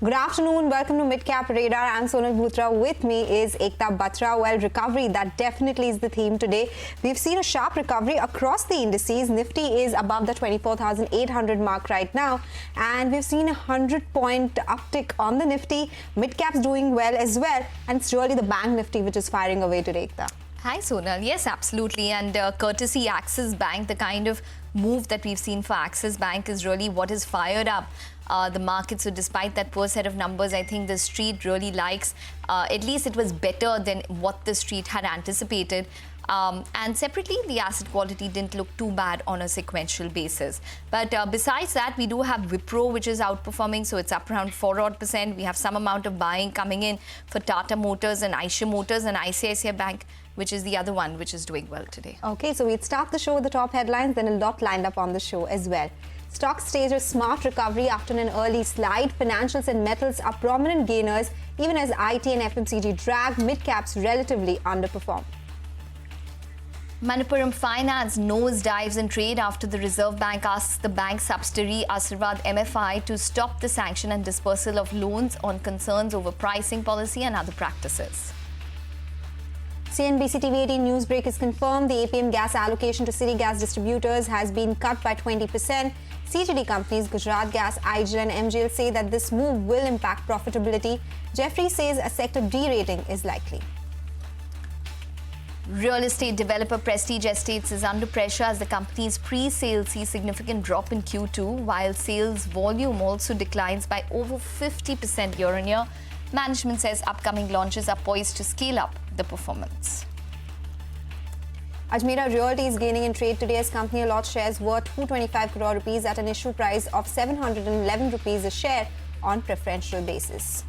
Good afternoon. Welcome to Midcap Radar. I'm Sonal Bhutra. With me is Ekta Batra. Well, recovery, that definitely is the theme today. We've seen a sharp recovery across the indices. Nifty is above the 24,800 mark right now. And we've seen a 100-point uptick on the Nifty. Midcap's doing well as well. And it's really the bank Nifty which is firing away today, Ekta. Hi, Sonal. Yes, absolutely. And courtesy Axis Bank, the kind of move that we've seen for Axis Bank is really what has fired up the market. So despite that poor set of numbers, I think the street really likes, at least it was better than what the street had anticipated. And separately, the asset quality didn't look too bad on a sequential basis. But besides that, we do have Wipro, which is outperforming. So it's up around 4%. We have some amount of buying coming in for Tata Motors and Eicher Motors and ICICI Bank, which is the other one which is doing well today. Okay, so we'd start the show with the top headlines, then a lot lined up on the show as well. Stocks stage a smart recovery after an early slide. Financials and metals are prominent gainers, even as IT and FMCG drag. Midcaps relatively underperform. Manappuram Finance nosedives in trade after the Reserve Bank asks the bank subsidiary Asirvad MFI to stop the sanction and dispersal of loans on concerns over pricing policy and other practices. CNBC-TV18 News break is confirmed. The APM gas allocation to city gas distributors has been cut by 20%. CGD companies Gujarat Gas, IGL and MGL say that this move will impact profitability. Jefferies says a sector derating is likely. Real estate developer Prestige Estates is under pressure as the company's pre-sales see significant drop in Q2, while sales volume also declines by over 50% year-on-year. Management says upcoming launches are poised to scale up the performance. Ajmera Realty is gaining in trade today as company allots shares worth 225 crore rupees at an issue price of 711 rupees a share on preferential basis.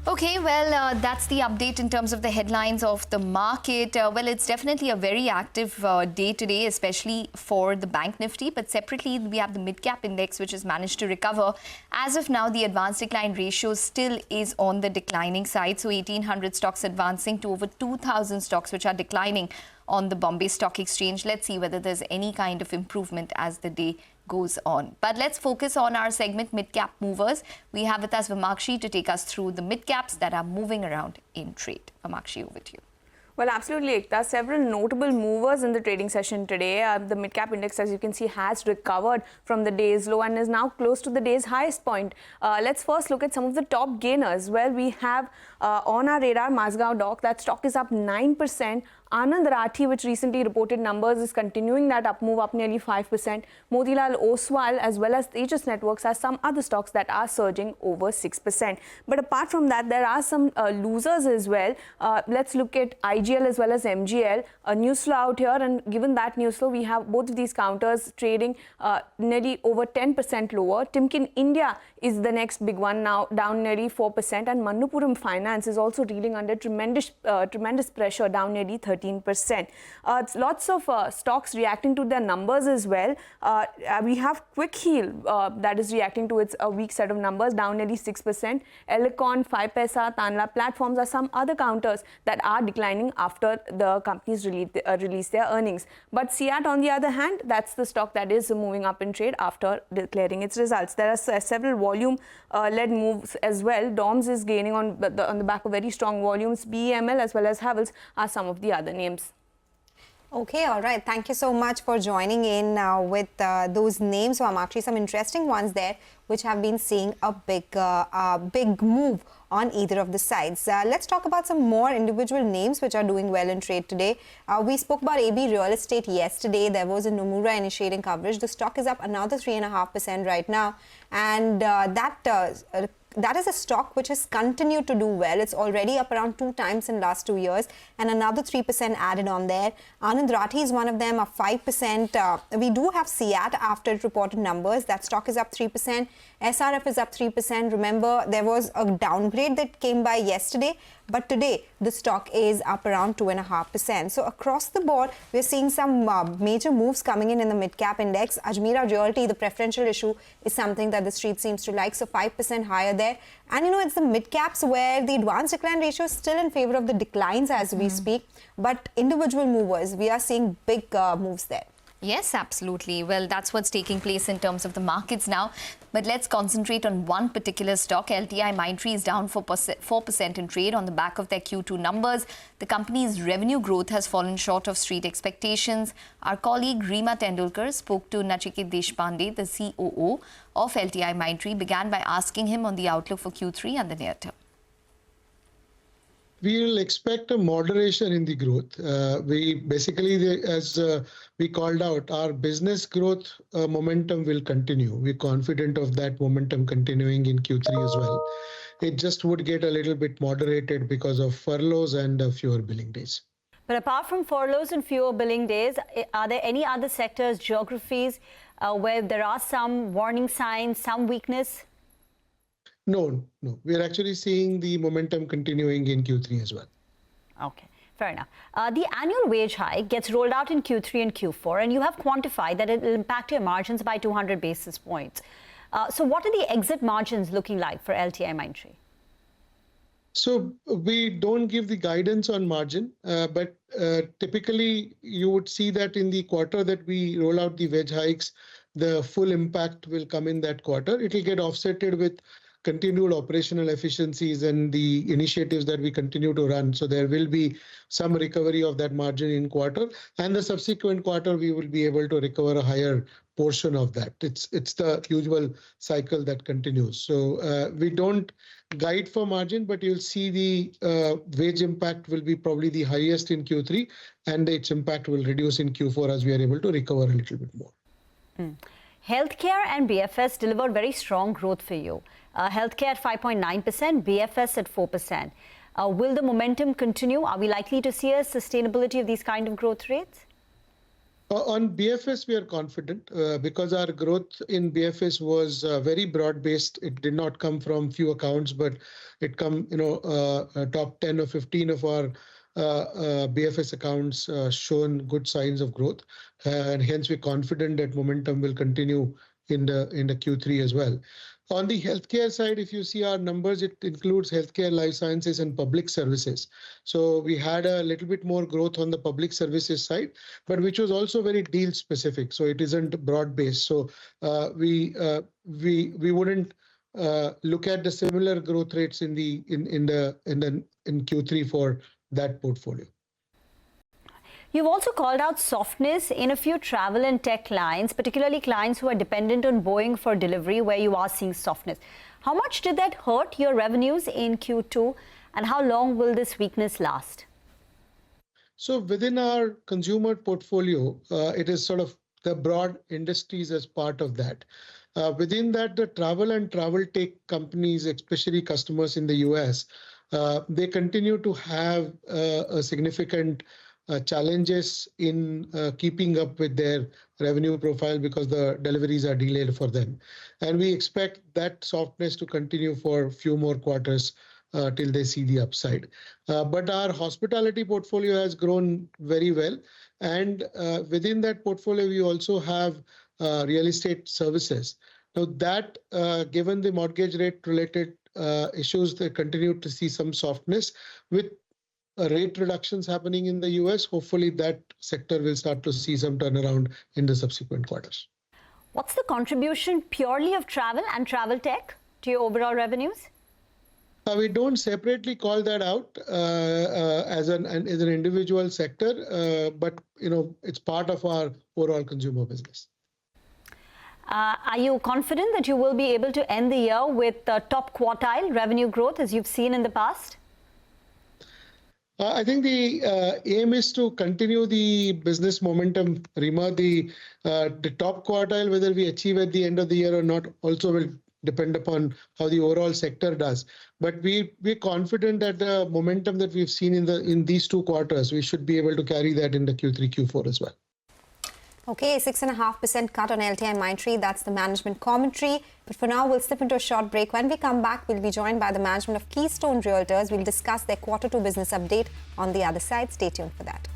Okay, well, that's the update in terms of the headlines of the market. Well, it's definitely a very active day today, especially for the Bank Nifty. But separately, we have the Midcap Index, which has managed to recover. As of now, the advance decline ratio still is on the declining side. So 1,800 stocks advancing to over 2,000 stocks, which are declining on the Bombay Stock Exchange. Let's see whether there's any kind of improvement as the day goes on. But let's focus on our segment Midcap Movers. We have with us Vamakshi to take us through the midcaps that are moving around in trade. Vamakshi, over to you. Well, absolutely, Ekta. Several notable movers in the trading session today. The Midcap Index, as you can see, has recovered from the day's low and is now close to the day's highest point. Let's first look at some of the top gainers. Well, we have on our radar Mazgaon Dock. That stock is up 9%. Anand Rathi, which recently reported numbers, is continuing that up move, up nearly 5%. Motilal Oswal as well as Tejas Networks are some other stocks that are surging over 6%. But apart from that, there are some losers as well. Let's look at IGL as well as MGL. A news flow out here, and given that news flow, we have both of these counters trading nearly over 10% lower. Timken India is the next big one, now down nearly 4%, and Manappuram Finance is also reeling under tremendous pressure, down nearly 13%. Lots of stocks reacting to their numbers as well. We have Quick Heal that is reacting to its weak set of numbers, down nearly 6%. Elecon, 5paisa, Tanla Platforms are some other counters that are declining after the companies release their earnings. But CEAT, on the other hand, that's the stock that is moving up in trade after declaring its results. There are several volume-led moves as well. DOMS is gaining on the back of very strong volumes. BEML as well as Havells are some of the other names. Okay, all right. Thank you so much for joining in with those names. So I'm actually some interesting ones there which have been seeing a big move on either of the sides. Let's talk about some more individual names which are doing well in trade today. We spoke about AB Real Estate yesterday. There was a Nomura initiating coverage. The stock is up another 3.5% right now, and that is a stock which has continued to do well. It's already up around 2 times in last 2 years, and another 3% added on there. Anand Rathi is one of them, up 5%. We do have CEAT after it reported numbers. That stock is up 3%. SRF is up 3%. Remember, there was a downgrade that came by yesterday, but today the stock is up around 2.5%. So across the board, we're seeing some major moves coming in the mid-cap index. Ajmera Realty, the preferential issue, is something that the street seems to like, so 5% higher there. And you know, it's the mid-caps where the advance decline ratio is still in favor of the declines as we speak, but individual movers, we are seeing big moves there. Yes, absolutely. Well, that's what's taking place in terms of the markets now. But let's concentrate on one particular stock. LTIMindtree is down 4% in trade on the back of their Q2 numbers. The company's revenue growth has fallen short of street expectations. Our colleague Reema Tendulkar spoke to Nachiket Deshpande, the COO of LTIMindtree, began by asking him on the outlook for Q3 and the near term. We will expect a moderation in the growth. We basically, as we called out, our business growth momentum will continue. We're confident of that momentum continuing in Q3 as well. It just would get a little bit moderated because of furloughs and fewer billing days. But apart from furloughs and fewer billing days, are there any other sectors, geographies, where there are some warning signs, some weakness? No. We're actually seeing the momentum continuing in Q3 as well. Okay, fair enough. The annual wage hike gets rolled out in Q3 and Q4, and you have quantified that it will impact your margins by 200 basis points. So what are the exit margins looking like for LTIMindtree? So we don't give the guidance on margin, but typically you would see that in the quarter that we roll out the wage hikes, the full impact will come in that quarter. It will get offsetted with continued operational efficiencies and the initiatives that we continue to run. So there will be some recovery of that margin in quarter, and the subsequent quarter we will be able to recover a higher portion of that. It's the usual cycle that continues. So we don't guide for margin, but you'll see the wage impact will be probably the highest in Q3, and its impact will reduce in Q4 as we are able to recover a little bit more. Healthcare and BFS delivered very strong growth for you. Healthcare at 5.9%, BFS at 4%. Will the momentum continue? Are we likely to see a sustainability of these kind of growth rates? On BFS, we are confident because our growth in BFS was very broad-based. It did not come from few accounts, but it come, top 10 or 15 of our BFS accounts shown good signs of growth, and hence we're confident that momentum will continue in the Q3 as well. On the healthcare side, if you see our numbers, it includes healthcare, life sciences, and public services. So we had a little bit more growth on the public services side, but which was also very deal specific. So it isn't broad based. So we wouldn't look at the similar growth rates in Q3 for that portfolio. You've also called out softness in a few travel and tech clients, particularly clients who are dependent on Boeing for delivery, where you are seeing softness. How much did that hurt your revenues in Q2, and how long will this weakness last? So within our consumer portfolio, it is sort of the broad industries as part of that. Within that, the travel and travel tech companies, especially customers in the US, they continue to have a significant challenges in keeping up with their revenue profile because the deliveries are delayed for them. And we expect that softness to continue for a few more quarters till they see the upside. But our hospitality portfolio has grown very well. And within that portfolio, we also have real estate services. Now that, given the mortgage rate related issues, they continue to see some softness with rate reductions happening in the US. Hopefully that sector will start to see some turnaround in the subsequent quarters. What's the contribution purely of travel and travel tech to your overall revenues? We don't separately call that out as an individual sector, but it's part of our overall consumer business. Are you confident that you will be able to end the year with top quartile revenue growth as you've seen in the past? I think the aim is to continue the business momentum. Reema, the top quartile, whether we achieve at the end of the year or not, also will depend upon how the overall sector does. But we're confident that the momentum that we've seen in these 2 quarters, we should be able to carry that into Q3, Q4 as well. Okay, 6.5% cut on LTIMindtree. That's the management commentary. But for now, we'll slip into a short break. When we come back, we'll be joined by the management of Keystone Realtors. We'll discuss their Q2 business update on the other side. Stay tuned for that.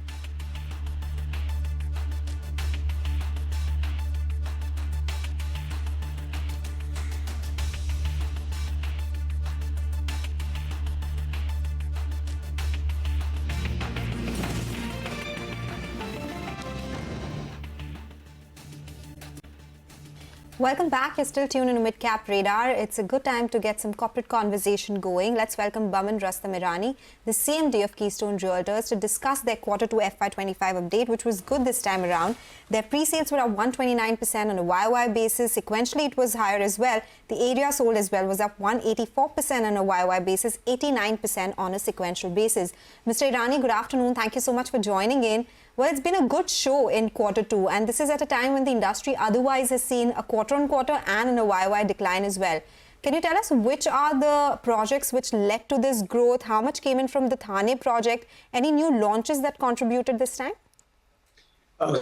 Welcome back. You're still tuned in to Midcap Radar. It's a good time to get some corporate conversation going. Let's welcome Baman Rastam-Irani, the CMD of Keystone Realtors, to discuss their Q2 FY25 update, which was good this time around. Their pre-sales were up 129% on a YOY basis. Sequentially, it was higher as well. The area sold as well was up 184% on a YOY basis, 89% on a sequential basis. Mr. Irani, good afternoon. Thank you so much for joining in. Well, it's been a good show in Q2, and this is at a time when the industry otherwise has seen a quarter-on-quarter and a YOY decline as well. Can you tell us which are the projects which led to this growth? How much came in from the Thane project? Any new launches that contributed this time?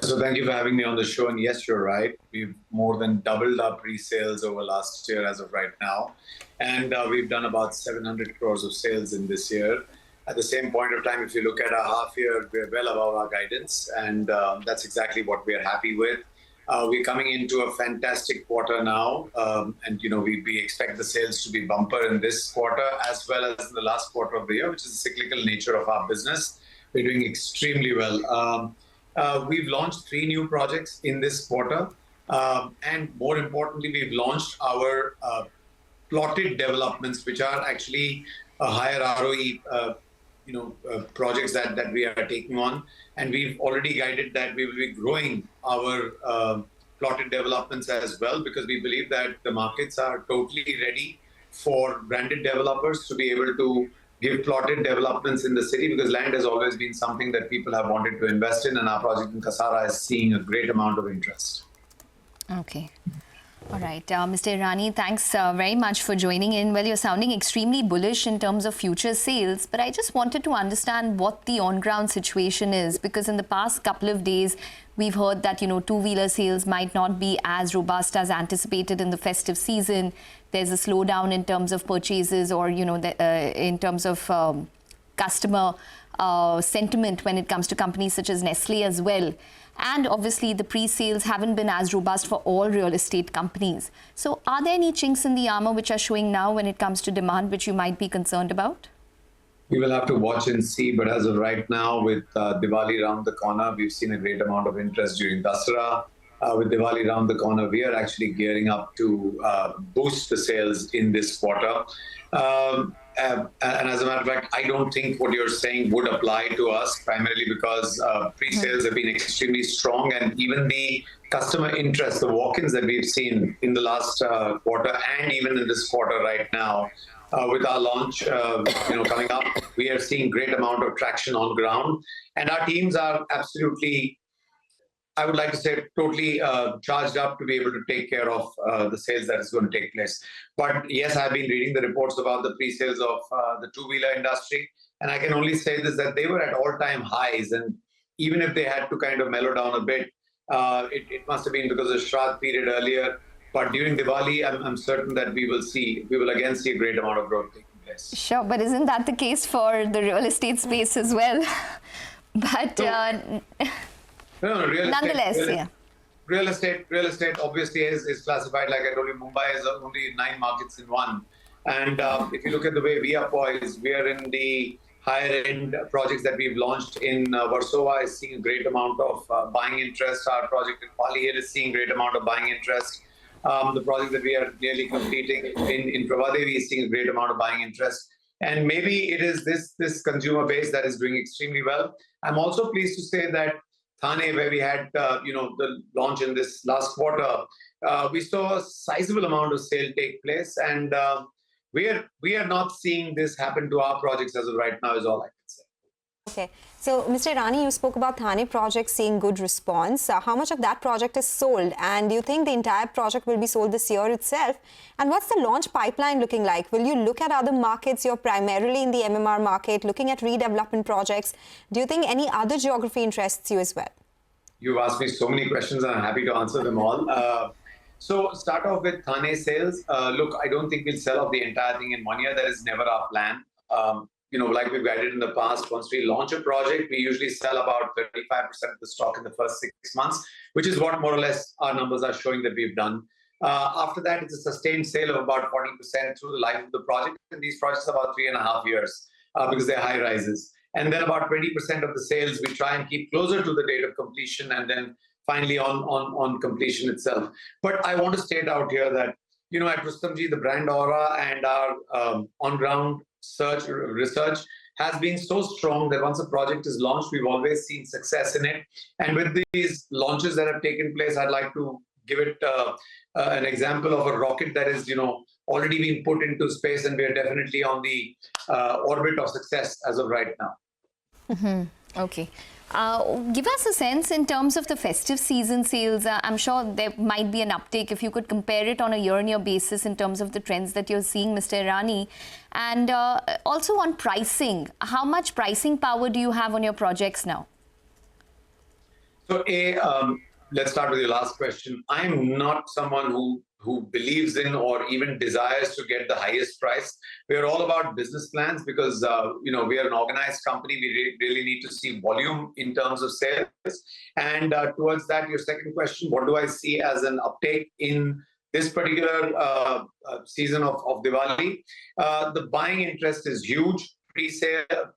So thank you for having me on the show. And yes, you're right. We've more than doubled our pre-sales over last year as of right now. And we've done about 700 crores of sales in this year. At the same point of time, if you look at our half year, we're well above our guidance. And that's exactly what we're happy with. We're coming into a fantastic quarter now. And, you know, we expect the sales to be bumper in this quarter as well as in the last quarter of the year, which is the cyclical nature of our business. We're doing extremely well. We've launched 3 new projects in this quarter. And more importantly, we've launched our plotted developments, which are actually a higher ROE projects that we are taking on. And we've already guided that we will be growing our plotted developments as well, because we believe that the markets are totally ready for branded developers to be able to give plotted developments in the city, because land has always been something that people have wanted to invest in, and our project in Kasara is seeing a great amount of interest. Okay. All right, Mr. Irani, thanks very much for joining in. Well, you're sounding extremely bullish in terms of future sales, but I just wanted to understand what the on-ground situation is, because in the past couple of days, we've heard that, two-wheeler sales might not be as robust as anticipated in the festive season. There's a slowdown in terms of purchases or, in terms of customer sentiment when it comes to companies such as Nestle as well. And obviously, the pre-sales haven't been as robust for all real estate companies. So are there any chinks in the armor which are showing now when it comes to demand, which you might be concerned about? We will have to watch and see. But as of right now, with Diwali around the corner, we've seen a great amount of interest during Dasara. With Diwali around the corner, we are actually gearing up to boost the sales in this quarter. And as a matter of fact, I don't think what you're saying would apply to us, primarily because pre-sales have been extremely strong, and even the customer interest, the walk-ins that we've seen in the last quarter and even in this quarter right now, with our launch coming up, we are seeing great amount of traction on ground, and our teams are absolutely, I would like to say, totally charged up to be able to take care of the sales that is going to take place. But yes, I've been reading the reports about the pre-sales of the two-wheeler industry, and I can only say this, that they were at all-time highs. And even if they had to kind of mellow down a bit, it must have been because of Shraddh period earlier. But during Diwali, I'm certain that we will again see a great amount of growth taking place. Sure, but isn't that the case for the real estate space as well? But No, nonetheless, yeah. Real estate obviously is classified, like I told you, Mumbai is only 9 markets in one. And if you look at the way we are poised, we are in the higher end projects that we've launched in Warsaw is seeing a great amount of buying interest. Our project in Pali here is seeing a great amount of buying interest. The project that we are nearly completing in Pravadevi is seeing a great amount of buying interest. And maybe it is this consumer base that is doing extremely well. I'm also pleased to say that Thane, where we had the launch in this last quarter, we saw a sizable amount of sale take place, and we are not seeing this happen to our projects as of right now, is all I can say. Okay, so Mr. Irani, you spoke about Thane project seeing good response. How much of that project is sold, and do you think the entire project will be sold this year itself? And what's the launch pipeline looking like? Will you look at other markets? You're primarily in the MMR market, looking at redevelopment projects. Do you think any other geography interests you as well? You've asked me so many questions, and I'm happy to answer them all. So start off with Thane sales. Look, I don't think we'll sell off the entire thing in 1 year. That is never our plan. Like we've guided in the past, once we launch a project, we usually sell about 35% of the stock in the first 6 months, which is what more or less our numbers are showing that we've done. After that, it's a sustained sale of about 40% through the life of the project. And these projects are about 3.5 years because they're high rises. And then about 20% of the sales we try and keep closer to the date of completion, and then finally on completion itself. But I want to state out here that, at Rustomji, the brand aura and our on-ground research has been so strong that once a project is launched, we've always seen success in it. And with these launches that have taken place, I'd like to give it an example of a rocket that is, already been put into space, and we are definitely on the orbit of success as of right now. Okay. Give us a sense in terms of the festive season sales. I'm sure there might be an uptake if you could compare it on a year-on-year basis in terms of the trends that you're seeing, Mr. Irani. And also on pricing, how much pricing power do you have on your projects now? So, let's start with your last question. I'm not someone who believes in or even desires to get the highest price. We're all about business plans because, we are an organized company. We really need to see volume in terms of sales. And towards that, your second question, what do I see as an uptake in this particular season of Diwali? The buying interest is huge.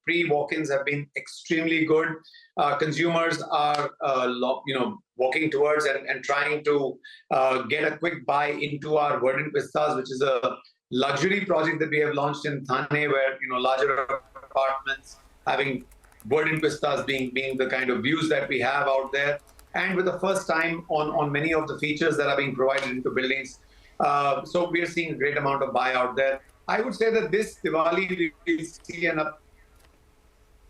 Pre-walk-ins have been extremely good. Consumers are, walking towards and trying to get a quick buy into our Verdant Vistas, which is a luxury project that we have launched in Thane, where larger apartments having Verdant Vistas being the kind of views that we have out there, and with the first time on many of the features that are being provided into buildings. So we are seeing a great amount of buy out there. I would say that this Diwali we will see an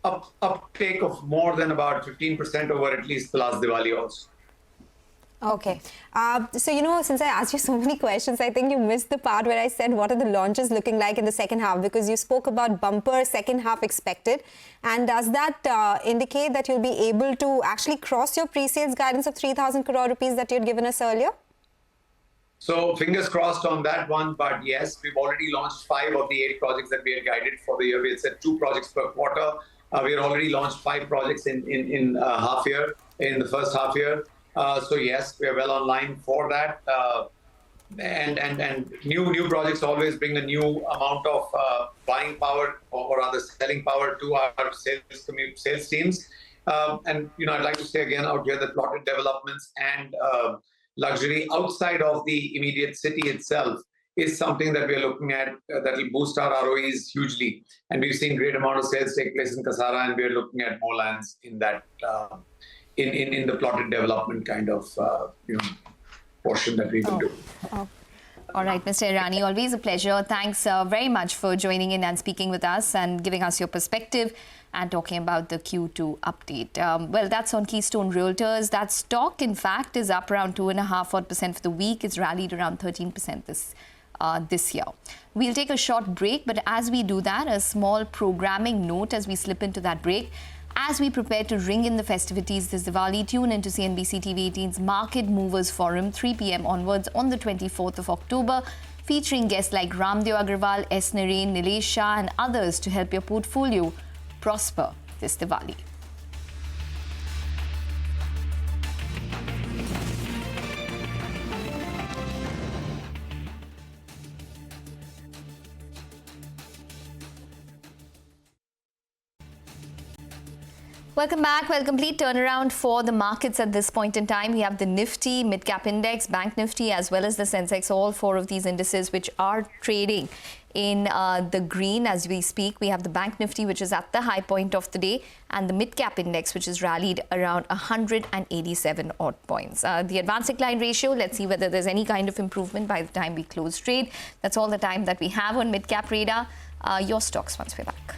uptake of more than about 15% over at least the last Diwali also. Okay. So, since I asked you so many questions, I think you missed the part where I said, what are the launches looking like in the second half? Because you spoke about bumper second half expected. And does that indicate that you'll be able to actually cross your pre-sales guidance of 3,000 crore rupees that you had given us earlier? So fingers crossed on that one. But yes, we've already launched 5 of the 8 projects that we had guided for the year. We had said 2 projects per quarter. We had already launched 5 projects in half year, in the first half year. So yes, we are well online for that, and new projects always bring a new amount of buying power or rather selling power to our sales teams. And I'd like to say again out here that plotted developments and luxury outside of the immediate city itself is something that we are looking at that will boost our ROEs hugely. And we've seen great amount of sales take place in Kasara, and we are looking at more lands in that. In the plotted development kind of portion that we will do. All right, Mr. Irani, always a pleasure. Thanks very much for joining in and speaking with us and giving us your perspective and talking about the Q2 update. Well, that's on Keystone Realtors. That stock, in fact, is up around 2.5% for the week. It's rallied around 13% this year. We'll take a short break, but as we do that, a small programming note as we slip into that break. As we prepare to ring in the festivities this Diwali, tune into CNBC-TV18's Market Movers Forum, 3 p.m. onwards on the 24th of October, featuring guests like Ramdev Agrawal, S. Narain, Nilesh Shah and others to help your portfolio prosper this Diwali. Welcome back. Well, complete turnaround for the markets at this point in time. We have the Nifty, Midcap Index, Bank Nifty, as well as the Sensex, all 4 of these indices which are trading in the green as we speak. We have the Bank Nifty, which is at the high point of the day, and the Midcap Index, which is rallied around 187 odd points. The advanced decline ratio, let's see whether there's any kind of improvement by the time we close trade. That's all the time that we have on Midcap Radar. Your stocks once we're back.